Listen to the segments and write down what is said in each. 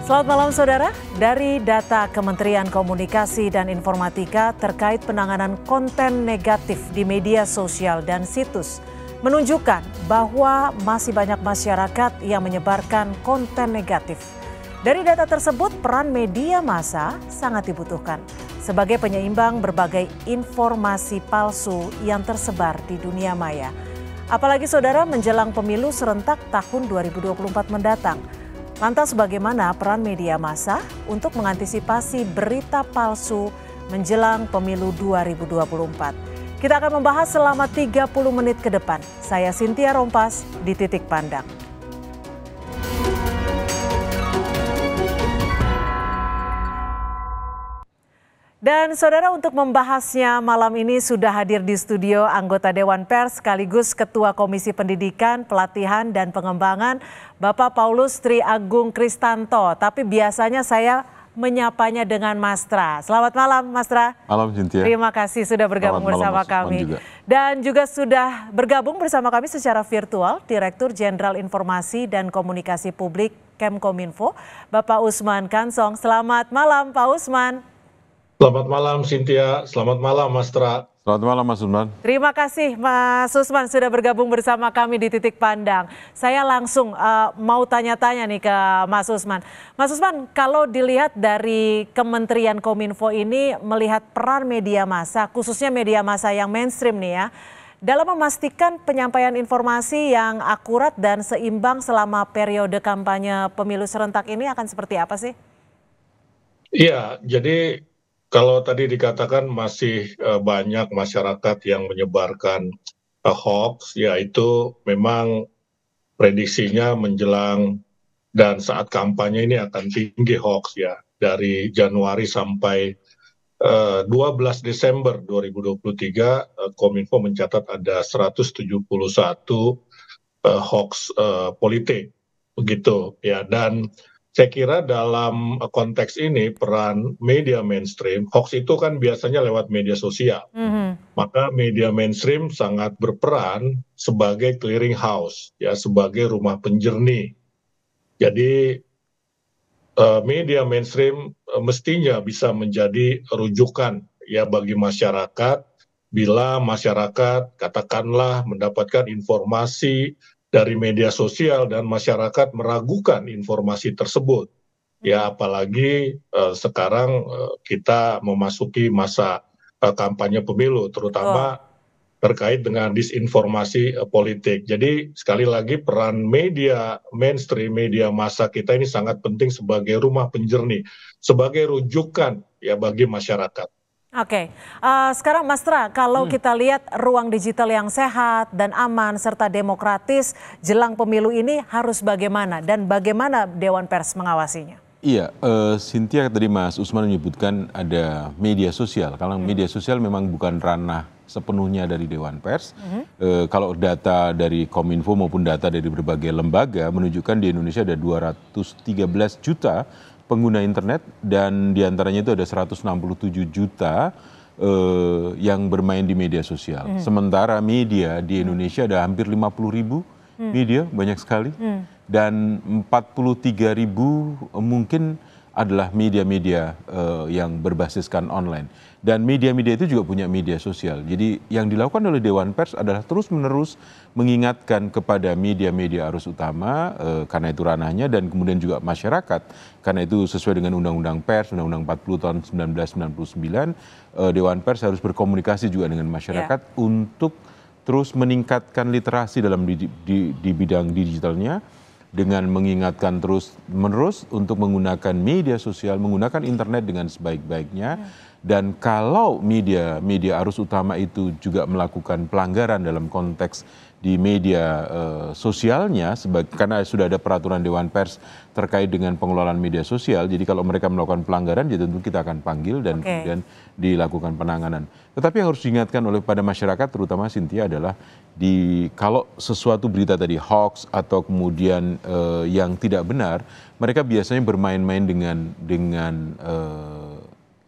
Selamat malam saudara, dari data Kementerian Komunikasi dan Informatika terkait penanganan konten negatif di media sosial dan situs menunjukkan bahwa masih banyak masyarakat yang menyebarkan konten negatif. Dari data tersebut, peran media massa sangat dibutuhkan sebagai penyeimbang berbagai informasi palsu yang tersebar di dunia maya. Apalagi saudara menjelang pemilu serentak tahun 2024 mendatang. Lantas bagaimana peran media massa untuk mengantisipasi berita palsu menjelang pemilu 2024? Kita akan membahas selama 30 menit ke depan. Saya Cynthia Rompas di Titik Pandang. Dan saudara, untuk membahasnya malam ini sudah hadir di studio anggota Dewan Pers sekaligus Ketua Komisi Pendidikan, Pelatihan dan Pengembangan Bapak Paulus Tri Agung Kristanto. Tapi biasanya saya menyapanya dengan Mas Tra. Selamat malam Mas Tra. Malam Cynthia. Terima kasih sudah bergabung bersama kami. Dan juga sudah bergabung bersama kami secara virtual Direktur Jenderal Informasi dan Komunikasi Publik Kemkominfo, Bapak Usman Kansong. Selamat malam Pak Usman. Selamat malam Cynthia, selamat malam Mas Tra. Selamat malam Mas Usman. Terima kasih Mas Usman sudah bergabung bersama kami di Titik Pandang. Saya langsung mau tanya-tanya nih ke Mas Usman. Mas Usman, kalau dilihat dari Kementerian Kominfo ini melihat peran media massa, khususnya media massa yang mainstream nih ya, dalam memastikan penyampaian informasi yang akurat dan seimbang selama periode kampanye pemilu serentak ini akan seperti apa sih? Iya, jadi kalau tadi dikatakan masih banyak masyarakat yang menyebarkan hoax, ya itu memang prediksinya menjelang dan saat kampanye ini akan tinggi hoax ya. Dari Januari sampai 12 Desember 2023, Kominfo mencatat ada 171 hoax politik, begitu ya. Dan saya kira dalam konteks ini peran media mainstream, hoax itu kan biasanya lewat media sosial. Maka media mainstream sangat berperan sebagai clearing house, ya, sebagai rumah penjernih. Jadi media mainstream mestinya bisa menjadi rujukan ya bagi masyarakat bila masyarakat katakanlah mendapatkan informasi dari media sosial dan masyarakat meragukan informasi tersebut. Ya apalagi sekarang kita memasuki masa kampanye pemilu, terutama terkait dengan disinformasi politik. Jadi sekali lagi peran media mainstream, media massa kita ini sangat penting sebagai rumah penjernih, sebagai rujukan ya bagi masyarakat. Oke, sekarang Mas Tra, kalau kita lihat ruang digital yang sehat dan aman serta demokratis jelang pemilu ini harus bagaimana dan bagaimana Dewan Pers mengawasinya? Iya, Cynthia tadi Mas Usman menyebutkan ada media sosial. Kalau media sosial memang bukan ranah sepenuhnya dari Dewan Pers. Kalau data dari Kominfo maupun data dari berbagai lembaga menunjukkan di Indonesia ada 213 juta pengguna internet dan diantaranya itu ada 167 juta yang bermain di media sosial. Sementara media di Indonesia ada hampir 50.000 media, banyak sekali. Dan 43.000 mungkin adalah media-media yang berbasiskan online. Dan media-media itu juga punya media sosial. Jadi yang dilakukan oleh Dewan Pers adalah terus-menerus mengingatkan kepada media-media arus utama karena itu ranahnya dan kemudian juga masyarakat. Karena itu sesuai dengan Undang-Undang Pers, Undang-Undang 40 tahun 1999, Dewan Pers harus berkomunikasi juga dengan masyarakat untuk terus meningkatkan literasi dalam di bidang digitalnya dengan mengingatkan terus-menerus untuk menggunakan media sosial, menggunakan internet dengan sebaik-baiknya. Dan kalau media arus utama itu juga melakukan pelanggaran dalam konteks di media sosialnya, karena sudah ada peraturan Dewan Pers terkait dengan pengelolaan media sosial, jadi kalau mereka melakukan pelanggaran, ya tentu kita akan panggil dan kemudian dilakukan penanganan. Tetapi yang harus diingatkan oleh pada masyarakat, terutama Cynthia adalah kalau sesuatu berita tadi hoax atau kemudian yang tidak benar, mereka biasanya bermain-main dengan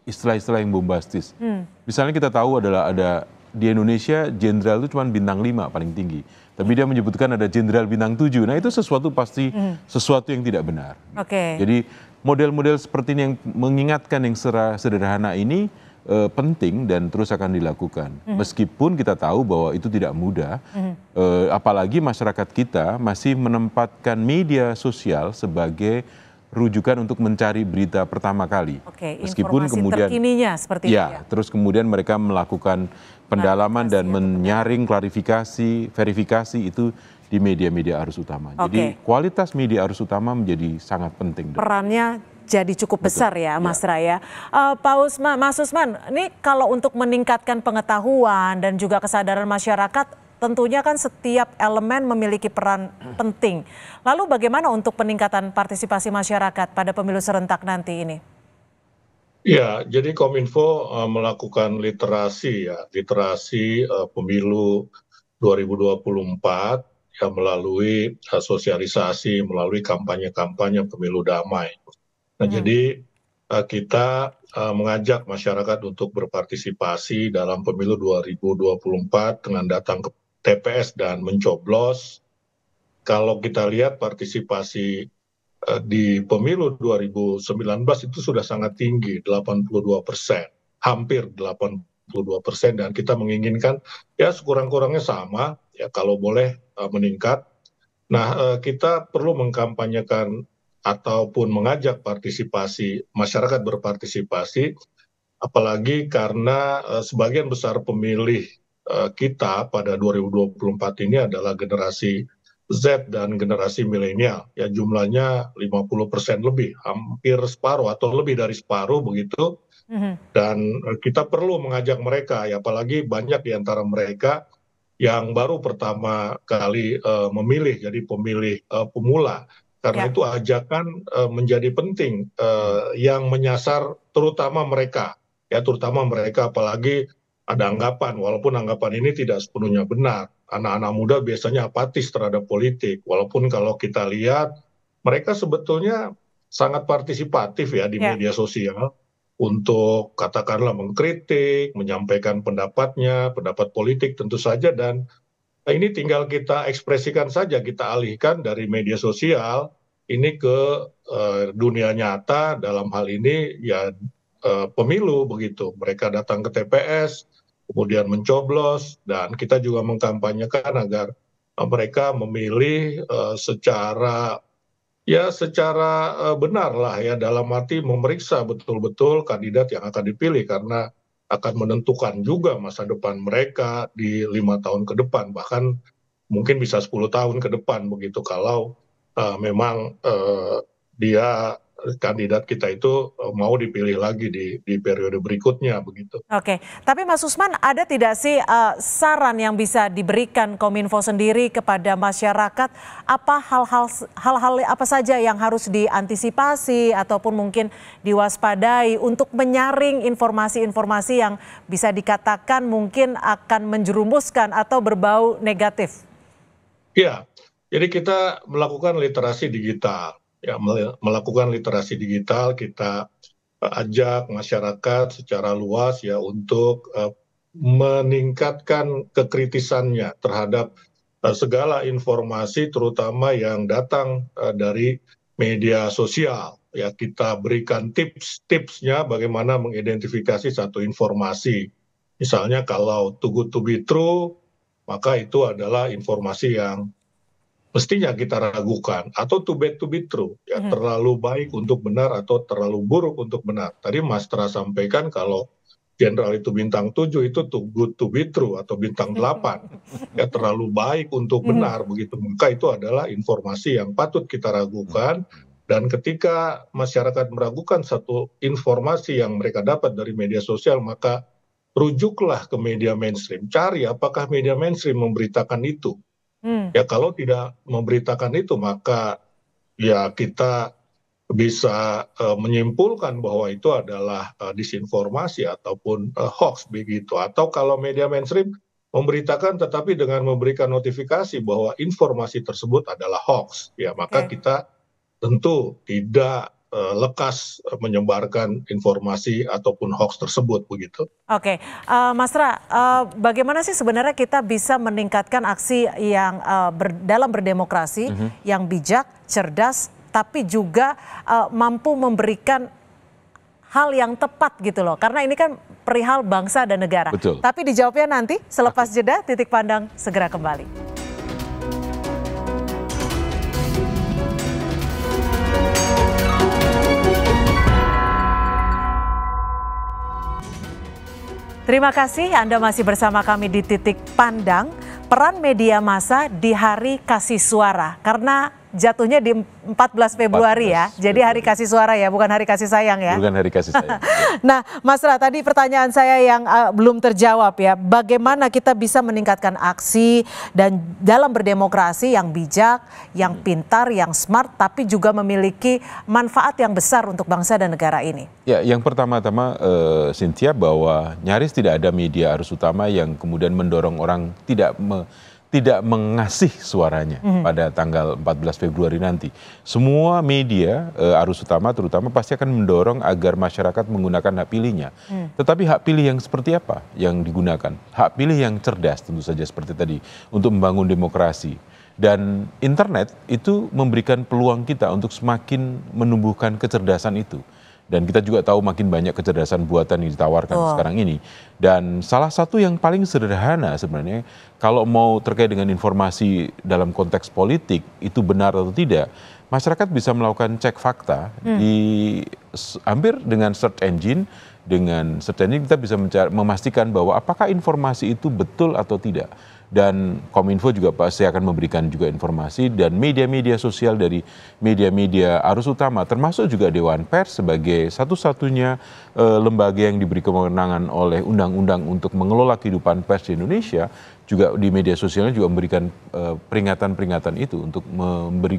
istilah-istilah yang bombastis. Misalnya kita tahu ada di Indonesia jenderal itu cuma bintang 5 paling tinggi. Tapi dia menyebutkan ada jenderal bintang 7. Nah itu pasti sesuatu yang tidak benar. Jadi model-model seperti ini yang mengingatkan yang sederhana ini penting dan terus akan dilakukan. Meskipun kita tahu bahwa itu tidak mudah, apalagi masyarakat kita masih menempatkan media sosial sebagai rujukan untuk mencari berita pertama kali. Meskipun kemudian terkininya seperti itu ya. Terus kemudian mereka melakukan pendalaman dan menyaring klarifikasi, verifikasi itu di media-media arus utama. Jadi kualitas media arus utama menjadi sangat penting. Perannya jadi cukup besar ya, Mas Raya. Mas Usman, ini kalau untuk meningkatkan pengetahuan dan juga kesadaran masyarakat, tentunya kan setiap elemen memiliki peran penting. Lalu bagaimana untuk peningkatan partisipasi masyarakat pada pemilu serentak nanti ini? Ya, jadi Kominfo melakukan literasi pemilu 2024 ya melalui sosialisasi, melalui kampanye-kampanye pemilu damai. Nah, jadi kita mengajak masyarakat untuk berpartisipasi dalam pemilu 2024 dengan datang ke TPS dan mencoblos. Kalau kita lihat partisipasi di pemilu 2019 itu sudah sangat tinggi, 82%, hampir 82%, dan kita menginginkan ya sekurang-kurangnya sama, ya kalau boleh meningkat. Nah, kita perlu mengkampanyekan ataupun mengajak partisipasi, masyarakat berpartisipasi, apalagi karena sebagian besar pemilih kita pada 2024 ini adalah generasi Z dan generasi milenial, ya jumlahnya 50% lebih, hampir separuh atau lebih dari separuh begitu. Dan kita perlu mengajak mereka, ya apalagi banyak di antara mereka yang baru pertama kali memilih, jadi pemilih pemula. Karena itu ajakan menjadi penting yang menyasar terutama mereka, ya terutama mereka, apalagi ada anggapan, walaupun anggapan ini tidak sepenuhnya benar. Anak-anak muda biasanya apatis terhadap politik, walaupun kalau kita lihat mereka sebetulnya sangat partisipatif ya di media sosial untuk katakanlah mengkritik, menyampaikan pendapatnya, pendapat politik tentu saja, dan ini tinggal kita ekspresikan saja, kita alihkan dari media sosial ini ke dunia nyata, dalam hal ini ya pemilu begitu. Mereka datang ke TPS, kemudian mencoblos, dan kita juga mengkampanyekan agar mereka memilih secara benar lah ya, dalam arti memeriksa betul-betul kandidat yang akan dipilih, karena akan menentukan juga masa depan mereka di 5 tahun ke depan, bahkan mungkin bisa 10 tahun ke depan begitu, kalau memang dia kandidat kita itu mau dipilih lagi di periode berikutnya begitu. Tapi Mas Usman, ada tidak sih saran yang bisa diberikan Kominfo sendiri kepada masyarakat, apa hal-hal apa saja yang harus diantisipasi ataupun mungkin diwaspadai untuk menyaring informasi-informasi yang bisa dikatakan mungkin akan menjerumuskan atau berbau negatif? Ya, jadi kita melakukan literasi digital. Ya, melakukan literasi digital, kita ajak masyarakat secara luas ya untuk meningkatkan kekritisannya terhadap segala informasi, terutama yang datang dari media sosial. Ya, kita berikan tips-tipsnya bagaimana mengidentifikasi satu informasi. Misalnya kalau too good to be true, maka itu adalah informasi yang mestinya kita ragukan, atau too bad to be true, ya terlalu baik untuk benar atau terlalu buruk untuk benar. Tadi Mas Tra sampaikan kalau jenderal itu bintang 7 itu too good to be true, atau bintang 8, ya terlalu baik untuk benar begitu. Maka itu adalah informasi yang patut kita ragukan, dan ketika masyarakat meragukan satu informasi yang mereka dapat dari media sosial, maka rujuklah ke media mainstream, cari apakah media mainstream memberitakan itu. Ya kalau tidak memberitakan itu, maka ya kita bisa menyimpulkan bahwa itu adalah disinformasi ataupun hoax begitu. Atau kalau media mainstream memberitakan tetapi dengan memberikan notifikasi bahwa informasi tersebut adalah hoax, ya maka kita tentu tidak lekas menyebarkan informasi ataupun hoax tersebut begitu. Oke, Mas Ra, bagaimana sih sebenarnya kita bisa meningkatkan aksi yang dalam berdemokrasi yang bijak, cerdas, tapi juga mampu memberikan hal yang tepat gitu loh, karena ini kan perihal bangsa dan negara. Betul. Tapi dijawabnya nanti selepas jeda. Titik Pandang segera kembali. Terima kasih Anda masih bersama kami di Titik Pandang, peran media massa di Hari Kasih Suara. Karena jatuhnya di 14 Februari ya, jadi Hari Kasih Suara ya, bukan Hari Kasih Sayang ya. Bukan Hari Kasih Sayang. Nah Mas Ra, tadi pertanyaan saya yang belum terjawab ya, bagaimana kita bisa meningkatkan aksi dan dalam berdemokrasi yang bijak, yang pintar, yang smart, tapi juga memiliki manfaat yang besar untuk bangsa dan negara ini? Ya, yang pertama-tama Cynthia, bahwa nyaris tidak ada media arus utama yang kemudian mendorong orang tidak mengasih suaranya pada tanggal 14 Februari nanti. Semua media arus utama terutama pasti akan mendorong agar masyarakat menggunakan hak pilihnya. Tetapi hak pilih yang seperti apa yang digunakan? Hak pilih yang cerdas tentu saja seperti tadi, untuk membangun demokrasi. Dan internet itu memberikan peluang kita untuk semakin menumbuhkan kecerdasan itu. Dan kita juga tahu makin banyak kecerdasan buatan yang ditawarkan sekarang ini. Dan salah satu yang paling sederhana sebenarnya, kalau mau terkait dengan informasi dalam konteks politik, itu benar atau tidak, masyarakat bisa melakukan cek fakta di hampir dengan search engine. Dengan search engine kita bisa memastikan bahwa apakah informasi itu betul atau tidak. Dan Kominfo juga pasti akan memberikan juga informasi, dan media-media sosial dari media-media arus utama termasuk juga Dewan Pers sebagai satu-satunya lembaga yang diberi kewenangan oleh undang-undang untuk mengelola kehidupan pers di Indonesia, juga di media sosialnya juga memberikan peringatan-peringatan itu untuk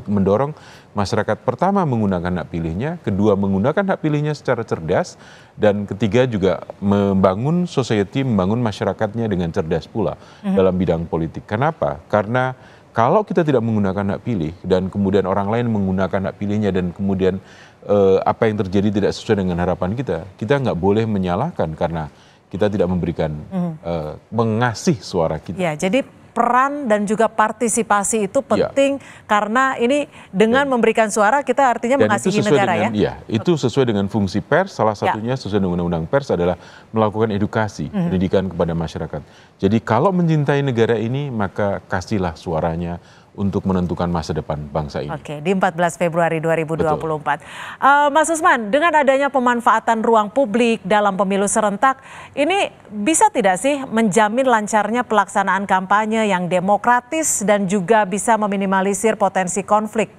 mendorong masyarakat pertama menggunakan hak pilihnya, kedua menggunakan hak pilihnya secara cerdas, dan ketiga juga membangun society, membangun masyarakatnya dengan cerdas pula dalam bidang politik. Kenapa? Karena kalau kita tidak menggunakan hak pilih dan kemudian orang lain menggunakan hak pilihnya dan kemudian apa yang terjadi tidak sesuai dengan harapan kita nggak boleh menyalahkan karena kita tidak memberikan mengasih suara kita. Ya, jadi peran dan juga partisipasi itu penting karena ini dengan memberikan suara kita artinya mengasihi negara dengan, ya. Itu sesuai dengan fungsi pers, salah satunya sesuai dengan undang-undang pers adalah melakukan edukasi, pendidikan kepada masyarakat. Jadi kalau mencintai negara ini maka kasihlah suaranya untuk menentukan masa depan bangsa ini. Oke, di 14 Februari 2024. Mas Usman, dengan adanya pemanfaatan ruang publik dalam pemilu serentak, ini bisa tidak sih menjamin lancarnya pelaksanaan kampanye yang demokratis dan juga bisa meminimalisir potensi konflik?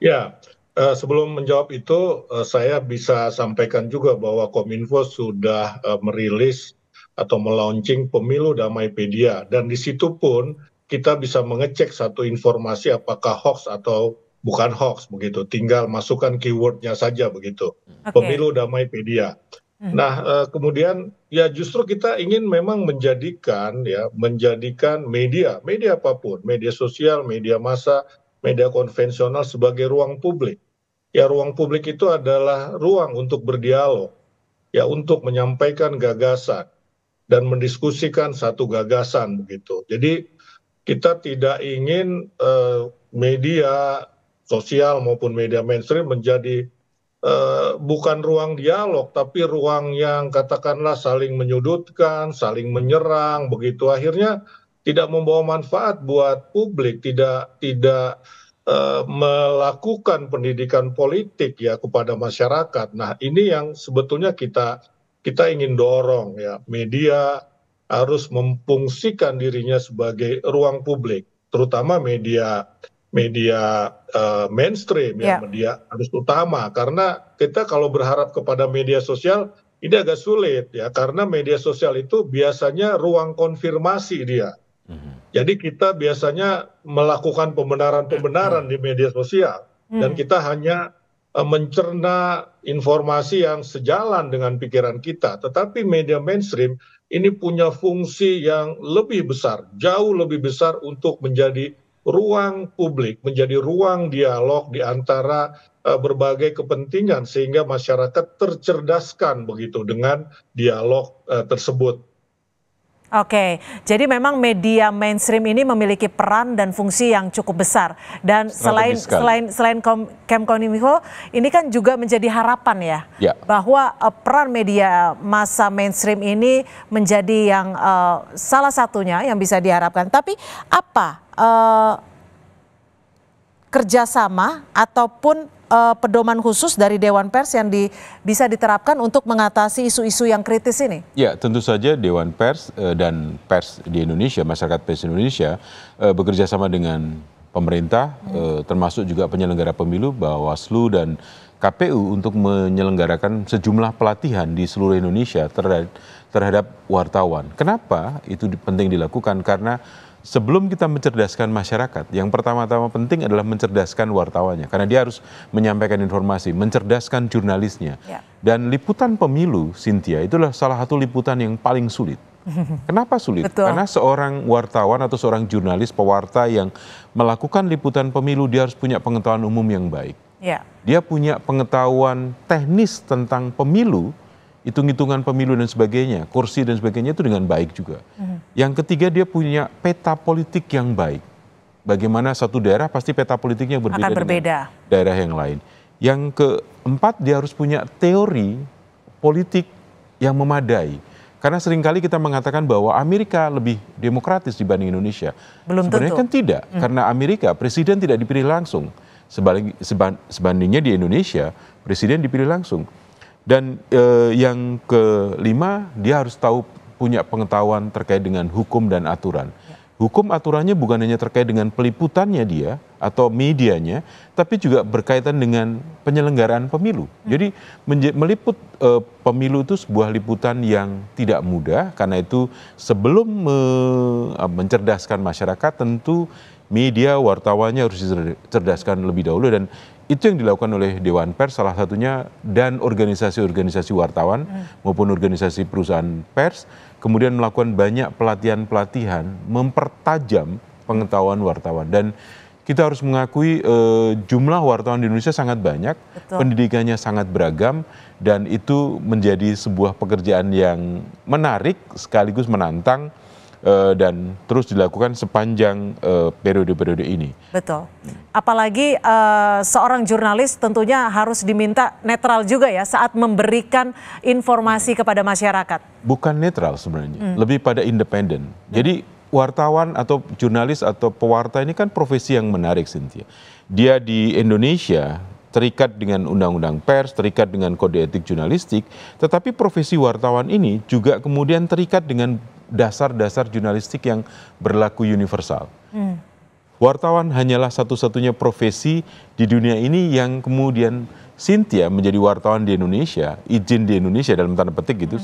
Ya, sebelum menjawab itu, saya bisa sampaikan juga bahwa Kominfo sudah merilis atau melaunching Pemilu Damaipedia, dan di situ pun kita bisa mengecek satu informasi apakah hoax atau bukan hoax begitu, tinggal masukkan keywordnya saja begitu. Pemilu Damaipedia. Nah, kemudian ya justru kita ingin memang menjadikan media apapun, media sosial, media massa, media konvensional sebagai ruang publik. Ya, ruang publik itu adalah ruang untuk berdialog, ya, untuk menyampaikan gagasan dan mendiskusikan satu gagasan begitu. Jadi kita tidak ingin media sosial maupun media mainstream menjadi bukan ruang dialog, tapi ruang yang katakanlah saling menyudutkan, saling menyerang begitu. Akhirnya tidak membawa manfaat buat publik, tidak melakukan pendidikan politik ya kepada masyarakat. Nah, ini yang sebetulnya kita ingin dorong ya, media harus memfungsikan dirinya sebagai ruang publik, terutama media mainstream, media arus utama. Karena kita kalau berharap kepada media sosial ini agak sulit ya, karena media sosial itu biasanya ruang konfirmasi dia. Jadi kita biasanya melakukan pembenaran di media sosial, dan kita hanya mencerna informasi yang sejalan dengan pikiran kita. Tetapi media mainstream ini punya fungsi yang lebih besar, jauh lebih besar untuk menjadi ruang publik, menjadi ruang dialog di antara berbagai kepentingan sehingga masyarakat tercerdaskan begitu dengan dialog tersebut. Oke, jadi memang media mainstream ini memiliki peran dan fungsi yang cukup besar. Dan selain Kemkoninfo, ini kan juga menjadi harapan ya, bahwa peran media massa mainstream ini menjadi yang salah satunya yang bisa diharapkan. Tapi apa kerjasama ataupun pedoman khusus dari Dewan Pers yang bisa diterapkan untuk mengatasi isu-isu yang kritis ini? Ya, tentu saja Dewan Pers dan pers di Indonesia, masyarakat pers Indonesia bekerja sama dengan pemerintah, termasuk juga penyelenggara pemilu, Bawaslu dan KPU untuk menyelenggarakan sejumlah pelatihan di seluruh Indonesia terhadap wartawan. Kenapa itu penting dilakukan? Karena sebelum kita mencerdaskan masyarakat, yang pertama-tama penting adalah mencerdaskan wartawannya. Karena dia harus menyampaikan informasi, mencerdaskan jurnalisnya. Dan liputan pemilu, Cynthia, itulah salah satu liputan yang paling sulit. Kenapa sulit? Betul. Karena seorang wartawan atau seorang jurnalis, pewarta yang melakukan liputan pemilu, dia harus punya pengetahuan umum yang baik. Dia punya pengetahuan teknis tentang pemilu, hitung-hitungan pemilu dan sebagainya, kursi dan sebagainya itu dengan baik juga. Yang ketiga, dia punya peta politik yang baik. Bagaimana satu daerah pasti peta politiknya berbeda dengan daerah yang lain. Yang keempat, dia harus punya teori politik yang memadai. Karena seringkali kita mengatakan bahwa Amerika lebih demokratis dibanding Indonesia. Sebenarnya kan tidak, karena Amerika presiden tidak dipilih langsung. Sebandingnya di Indonesia, presiden dipilih langsung. Dan yang kelima, dia harus punya pengetahuan terkait dengan hukum dan aturan. Hukum aturannya bukan hanya terkait dengan peliputannya dia atau medianya, tapi juga berkaitan dengan penyelenggaraan pemilu. Jadi meliput pemilu itu sebuah liputan yang tidak mudah, karena itu sebelum mencerdaskan masyarakat, tentu media wartawannya harus dicerdaskan lebih dahulu, dan itu yang dilakukan oleh Dewan Pers salah satunya, dan organisasi-organisasi wartawan maupun organisasi perusahaan pers, kemudian melakukan banyak pelatihan-pelatihan mempertajam pengetahuan wartawan. Dan kita harus mengakui jumlah wartawan di Indonesia sangat banyak, pendidikannya sangat beragam, dan itu menjadi sebuah pekerjaan yang menarik sekaligus menantang, dan terus dilakukan sepanjang periode-periode ini. Betul. Apalagi seorang jurnalis tentunya harus diminta netral juga ya saat memberikan informasi kepada masyarakat. Bukan netral sebenarnya, lebih pada independen. Jadi wartawan atau jurnalis atau pewarta ini kan profesi yang menarik, Cynthia. Dia di Indonesia terikat dengan undang-undang pers, terikat dengan kode etik jurnalistik, tetapi profesi wartawan ini juga kemudian terikat dengan dasar-dasar jurnalistik yang berlaku universal. Wartawan hanyalah satu-satunya profesi di dunia ini yang kemudian Cynthia menjadi wartawan di Indonesia, izin di Indonesia dalam tanda petik gitu,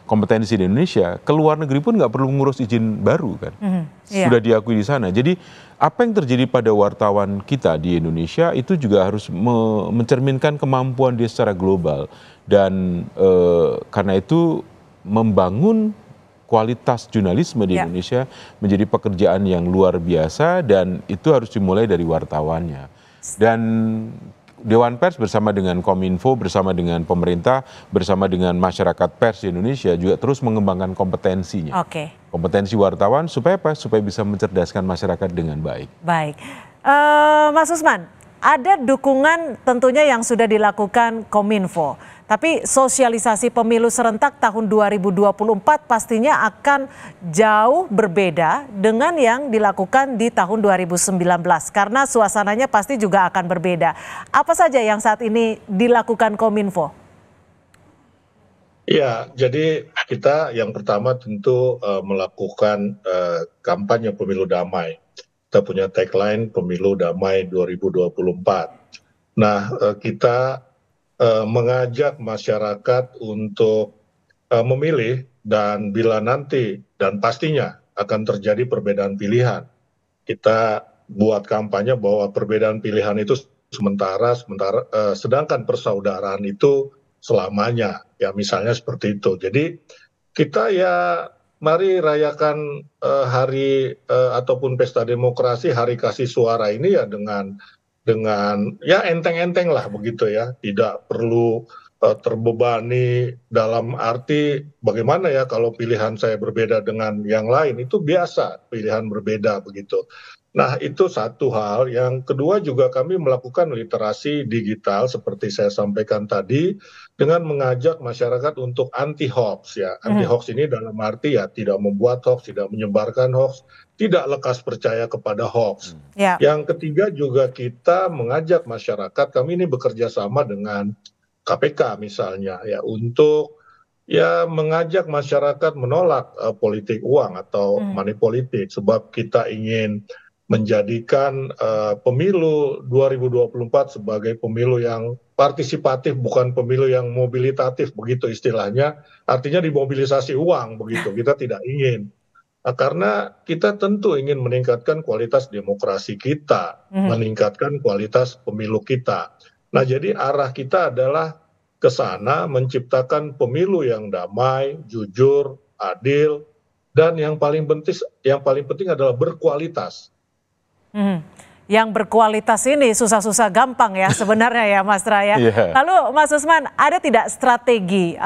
kompetensi di Indonesia, ke luar negeri pun nggak perlu ngurus izin baru kan, sudah diakui di sana. Jadi apa yang terjadi pada wartawan kita di Indonesia itu juga harus mencerminkan kemampuan dia secara global, dan karena itu membangun kualitas jurnalisme di Indonesia menjadi pekerjaan yang luar biasa, dan itu harus dimulai dari wartawannya. Dan Dewan Pers bersama dengan Kominfo, bersama dengan pemerintah, bersama dengan masyarakat pers di Indonesia juga terus mengembangkan kompetensinya. Kompetensi wartawan supaya apa? Supaya bisa mencerdaskan masyarakat dengan baik. Baik. Mas Usman, ada dukungan tentunya yang sudah dilakukan Kominfo. Tapi sosialisasi pemilu serentak tahun 2024 pastinya akan jauh berbeda dengan yang dilakukan di tahun 2019. Karena suasananya pasti juga akan berbeda. Apa saja yang saat ini dilakukan Kominfo? Ya, jadi kita yang pertama tentu melakukan kampanye pemilu damai. Kita punya tagline Pemilu Damai 2024. Nah, kita mengajak masyarakat untuk memilih, dan bila nanti dan pastinya akan terjadi perbedaan pilihan, kita buat kampanye bahwa perbedaan pilihan itu sementara, sedangkan persaudaraan itu selamanya, ya misalnya seperti itu. Jadi kita ya mari rayakan hari ataupun pesta demokrasi, hari kasih suara ini ya dengan ya enteng-enteng lah begitu ya, tidak perlu terbebani dalam arti bagaimana ya kalau pilihan saya berbeda dengan yang lain, itu biasa pilihan berbeda begitu. Nah, itu satu hal. Yang kedua juga kami melakukan literasi digital seperti saya sampaikan tadi dengan mengajak masyarakat untuk anti hoax ya. Anti hoax ini dalam arti ya tidak membuat hoax, tidak menyebarkan hoax, tidak lekas percaya kepada hoax. Yang ketiga juga kita mengajak masyarakat, kami ini bekerja sama dengan KPK misalnya ya untuk ya mengajak masyarakat menolak politik uang atau money politik, sebab kita ingin menjadikan pemilu 2024 sebagai pemilu yang partisipatif, bukan pemilu yang mobilitatif begitu istilahnya, artinya dimobilisasi uang begitu, kita tidak ingin. Karena kita tentu ingin meningkatkan kualitas demokrasi kita, meningkatkan kualitas pemilu kita. Nah, jadi arah kita adalah ke sana menciptakan pemilu yang damai, jujur, adil, dan yang paling penting adalah berkualitas. Yang berkualitas ini susah-susah gampang ya sebenarnya ya Mas Raya. Lalu Mas Usman, ada tidak strategi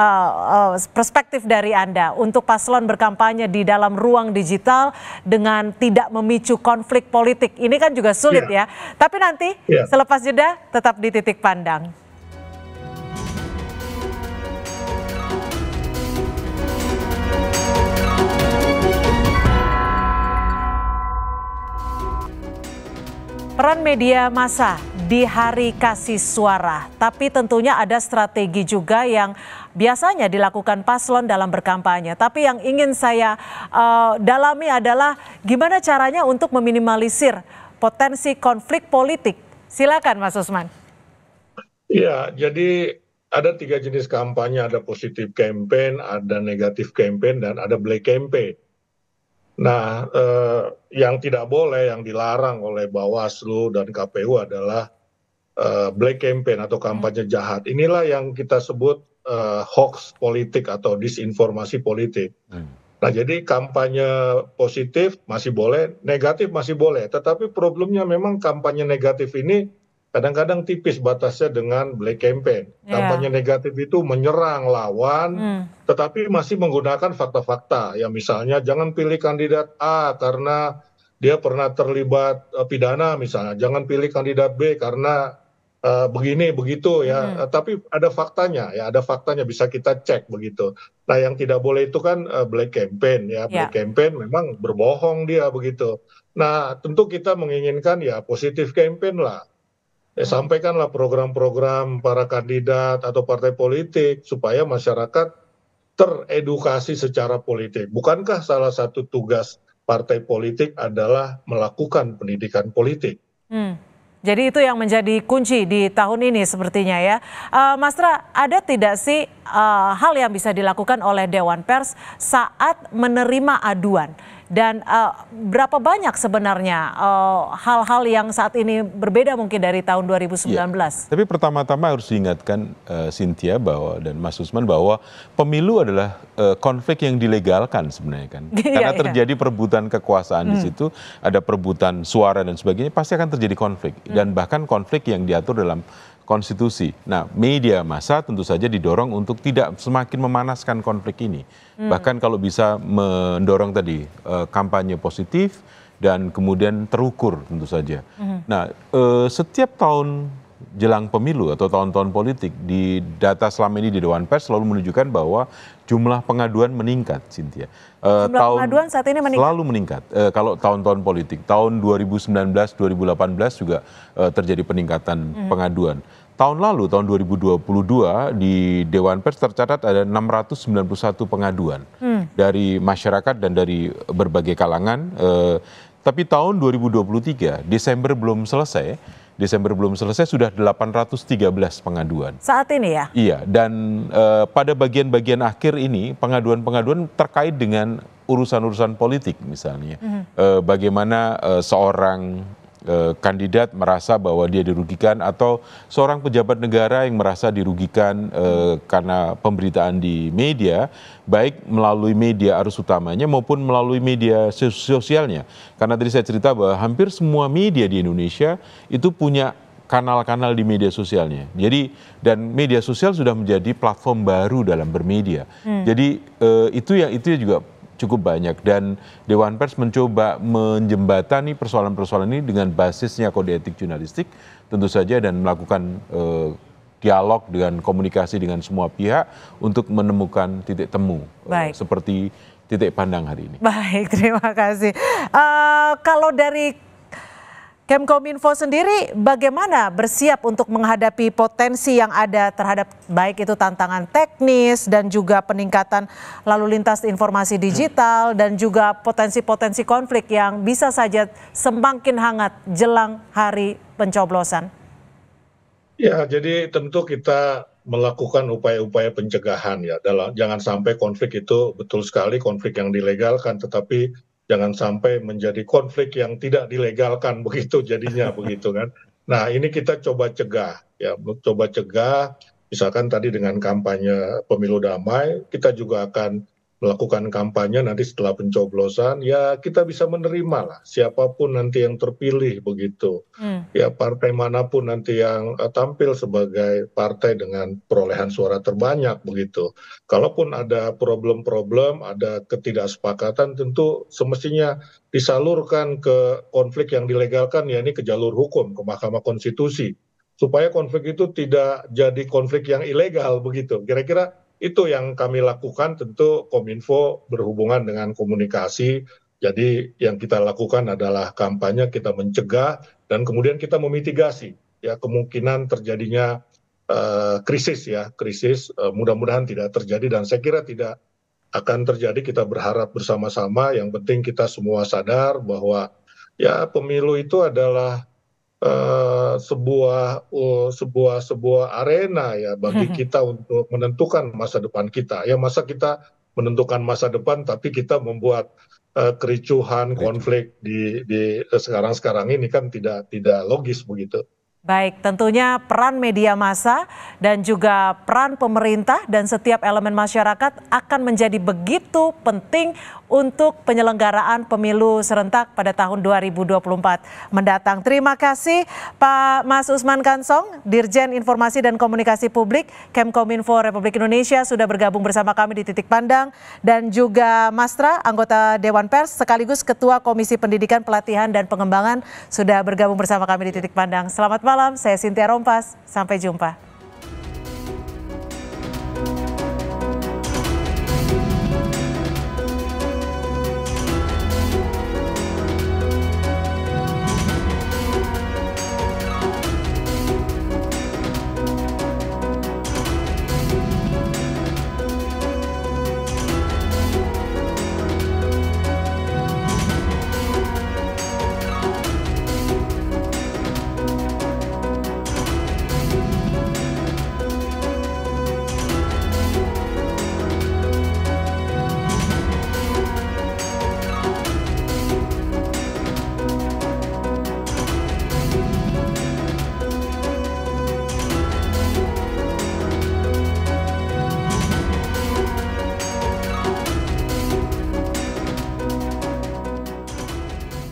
perspektif dari Anda untuk paslon berkampanye di dalam ruang digital dengan tidak memicu konflik politik? Ini kan juga sulit ya. Tapi nanti selepas jeda tetap di Titik Pandang. Peran media massa di hari kasih suara, tapi tentunya ada strategi juga yang biasanya dilakukan paslon dalam berkampanye. Tapi yang ingin saya dalami adalah gimana caranya untuk meminimalisir potensi konflik politik. Silakan Mas Usman. Ya, jadi ada 3 jenis kampanye, ada positif campaign, ada negatif campaign, dan ada black campaign. Nah, yang tidak boleh, yang dilarang oleh Bawaslu dan KPU adalah black campaign atau kampanye jahat. Inilah yang kita sebut hoax politik atau disinformasi politik. Nah, jadi kampanye positif masih boleh, negatif masih boleh. Tetapi problemnya memang kampanye negatif ini kadang-kadang tipis batasnya dengan black campaign. Kampanye negatif itu menyerang lawan, tetapi masih menggunakan fakta-fakta. Ya misalnya jangan pilih kandidat A karena dia pernah terlibat pidana misalnya. Jangan pilih kandidat B karena begini begitu ya. Tapi ada faktanya ya, ada faktanya bisa kita cek begitu. Nah, yang tidak boleh itu kan black campaign ya. Black campaign memang berbohong dia begitu. Nah, tentu kita menginginkan ya positif campaign lah. Sampaikanlah program-program para kandidat atau partai politik supaya masyarakat teredukasi secara politik. Bukankah salah satu tugas partai politik adalah melakukan pendidikan politik? Jadi itu yang menjadi kunci di tahun ini sepertinya ya. Mas Ra, ada tidak sih hal yang bisa dilakukan oleh Dewan Pers saat menerima aduan? Dan berapa banyak sebenarnya hal-hal yang saat ini berbeda mungkin dari tahun 2019? Tapi pertama-tama harus diingatkan Cynthia dan Mas Usman bahwa pemilu adalah konflik yang dilegalkan sebenarnya kan. Karena terjadi perebutan kekuasaan di situ, ada perebutan suara dan sebagainya, pasti akan terjadi konflik. Dan bahkan konflik yang diatur dalam konstitusi. Nah, media massa tentu saja didorong untuk tidak semakin memanaskan konflik ini. Bahkan kalau bisa mendorong tadi kampanye positif dan kemudian terukur tentu saja. Nah, setiap tahun jelang pemilu atau tahun-tahun politik di data selama ini di Dewan Pers selalu menunjukkan bahwa jumlah pengaduan meningkat, Cynthia. Jumlah pengaduan saat ini meningkat? Selalu meningkat kalau tahun-tahun politik. Tahun 2019, 2018 juga terjadi peningkatan pengaduan. Tahun lalu, tahun 2022, di Dewan Pers tercatat ada 691 pengaduan dari masyarakat dan dari berbagai kalangan. Tapi tahun 2023, Desember belum selesai sudah 813 pengaduan. Saat ini ya? Iya, dan pada bagian-bagian akhir ini pengaduan-pengaduan terkait dengan urusan-urusan politik misalnya. Bagaimana seorang kandidat merasa bahwa dia dirugikan atau seorang pejabat negara yang merasa dirugikan karena pemberitaan di media, baik melalui media arus utamanya maupun melalui media sosialnya. Karena tadi saya cerita bahwa hampir semua media di Indonesia itu punya kanal-kanal di media sosialnya. Jadi dan media sosial sudah menjadi platform baru dalam bermedia. Jadi itu juga cukup banyak dan Dewan Pers mencoba menjembatani persoalan-persoalan ini dengan basisnya kode etik jurnalistik tentu saja dan melakukan dialog dengan komunikasi dengan semua pihak untuk menemukan titik temu seperti titik pandang hari ini. Baik, terima kasih. Kalau dari Kemkominfo sendiri bagaimana bersiap untuk menghadapi potensi yang ada terhadap baik itu tantangan teknis dan juga peningkatan lalu lintas informasi digital dan juga potensi-potensi konflik yang bisa saja semakin hangat jelang hari pencoblosan? Ya, jadi tentu kita melakukan upaya-upaya pencegahan ya. Jangan sampai konflik itu betul sekali konflik yang dilegalkan, tetapi jangan sampai menjadi konflik yang tidak dilegalkan begitu jadinya begitu kan. Nah ini kita coba cegah ya, misalkan tadi dengan kampanye pemilu damai, kita juga akan melakukan kampanye nanti setelah pencoblosan, ya kita bisa menerima lah siapapun nanti yang terpilih begitu. Ya partai manapun nanti yang tampil sebagai partai dengan perolehan suara terbanyak begitu. Kalaupun ada problem-problem, ada ketidaksepakatan tentu semestinya disalurkan ke konflik yang dilegalkan, ya ini ke jalur hukum, ke Mahkamah Konstitusi. Supaya konflik itu tidak jadi konflik yang ilegal begitu. Kira-kira itu yang kami lakukan, tentu Kominfo berhubungan dengan komunikasi. Jadi yang kita lakukan adalah kampanye, kita mencegah dan kemudian kita memitigasi ya kemungkinan terjadinya krisis. Mudah-mudahan tidak terjadi dan saya kira tidak akan terjadi. Kita berharap bersama-sama. Yang penting kita semua sadar bahwa ya pemilu itu adalah sebuah arena ya bagi kita untuk menentukan masa depan kita. Ya masa kita menentukan masa depan tapi kita membuat kericuhan, konflik di sekarang ini kan tidak logis begitu. Baik, tentunya peran media massa dan juga peran pemerintah dan setiap elemen masyarakat akan menjadi begitu penting untuk penyelenggaraan pemilu serentak pada tahun 2024 mendatang. Terima kasih Pak Mas Usman Kansong, Dirjen Informasi dan Komunikasi Publik Kemkominfo Republik Indonesia sudah bergabung bersama kami di Titik Pandang, dan juga Mas Tra, anggota Dewan Pers sekaligus Ketua Komisi Pendidikan, Pelatihan dan Pengembangan sudah bergabung bersama kami di Titik Pandang. Selamat malam, saya Cynthia Rompas. Sampai jumpa.